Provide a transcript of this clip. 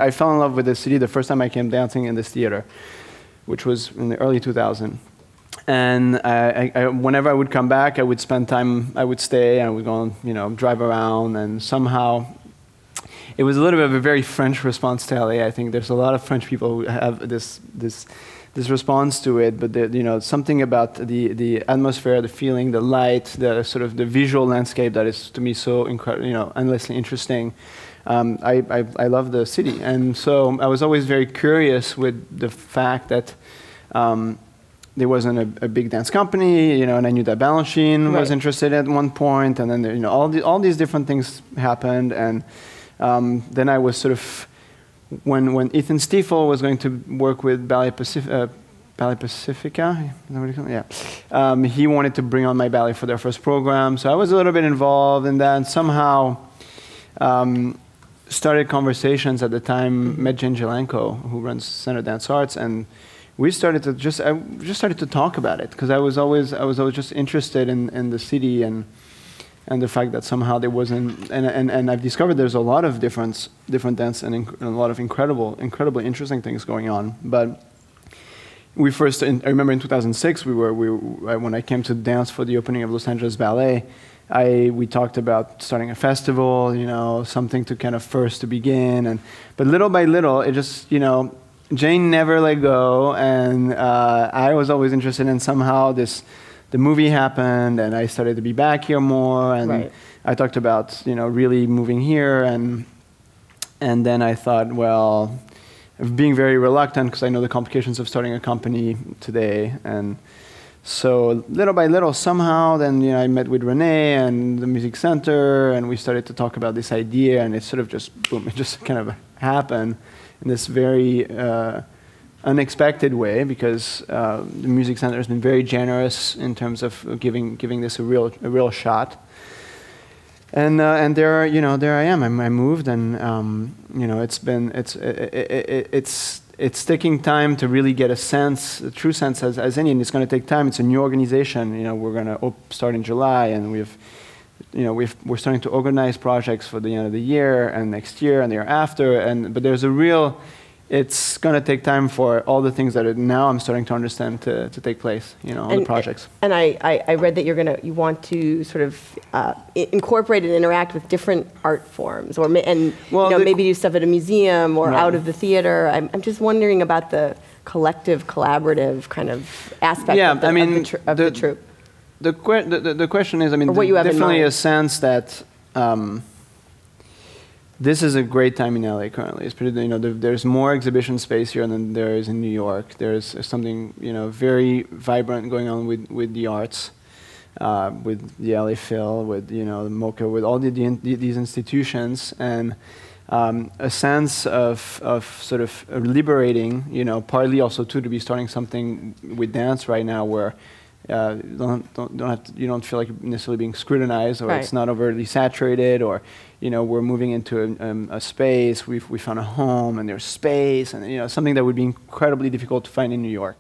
I fell in love with the city the first time I came dancing in this theater, which was in the early 2000s. And whenever I would come back, I would spend time, I would stay, I would go and drive around, and somehow it was a little bit of a very French response to LA. I think there's a lot of French people who have this response to it, but something about the atmosphere, the feeling, the light, the sort of the visual landscape that is to me so incredible, endlessly interesting. I love the city, and so I was always very curious with the fact that there wasn't a big dance company, and I knew that Balanchine was interested at one point, and then all these different things happened, and then I was sort of when Ethan Stiefel was going to work with Ballet Pacifica, is that what you call it? Yeah, he wanted to bring on my ballet for their first program, so I was a little bit involved in that, and somehow started conversations at the time, met Jane Jelenko, who runs Center Dance Arts, and we started to I just started to talk about it, because I was always just interested in the city and the fact that somehow there wasn't, and I've discovered there's a lot of different dance and a lot of incredibly interesting things going on. But we first, I remember in 2006, when I came to dance for the opening of Los Angeles Ballet, we talked about starting a festival, something to kind of first to begin, but little by little, it just, Jane never let go, and I was always interested in somehow the movie happened, and I started to be back here more, and I talked about, really moving here, and then I thought, well, being very reluctant, because I know the complications of starting a company today, and so little by little, somehow, then I met with Renee and the Music Center, and we started to talk about this idea, and it sort of just, boom, it just kind of happened in this very unexpected way, because the Music Center has been very generous in terms of giving this a real shot. And there I am. I moved, and it's taking time to really get a true sense as any, and it's going to take time. It's a new organization. We're going to start in July, and we're starting to organize projects for the end of the year and next year and the year after. But there's it's going to take time for all the things that now I'm starting to understand to take place, all the projects. And I read that you want to sort of incorporate and interact with different art forms, or maybe do stuff at a museum or out of the theater. I'm just wondering about the collective, collaborative kind of aspect of the troupe. The question is, there's definitely a sense that this is a great time in LA currently. It's pretty, there's more exhibition space here than there is in New York. There's something, very vibrant going on with the arts, with the LA Phil, with, the MoCA, with all these institutions, and a sense of sort of liberating, partly also too to be starting something with dance right now where you don't feel like you're necessarily being scrutinized, or it's not overly saturated, or we're moving into a space. We found a home, and there's space, and something that would be incredibly difficult to find in New York.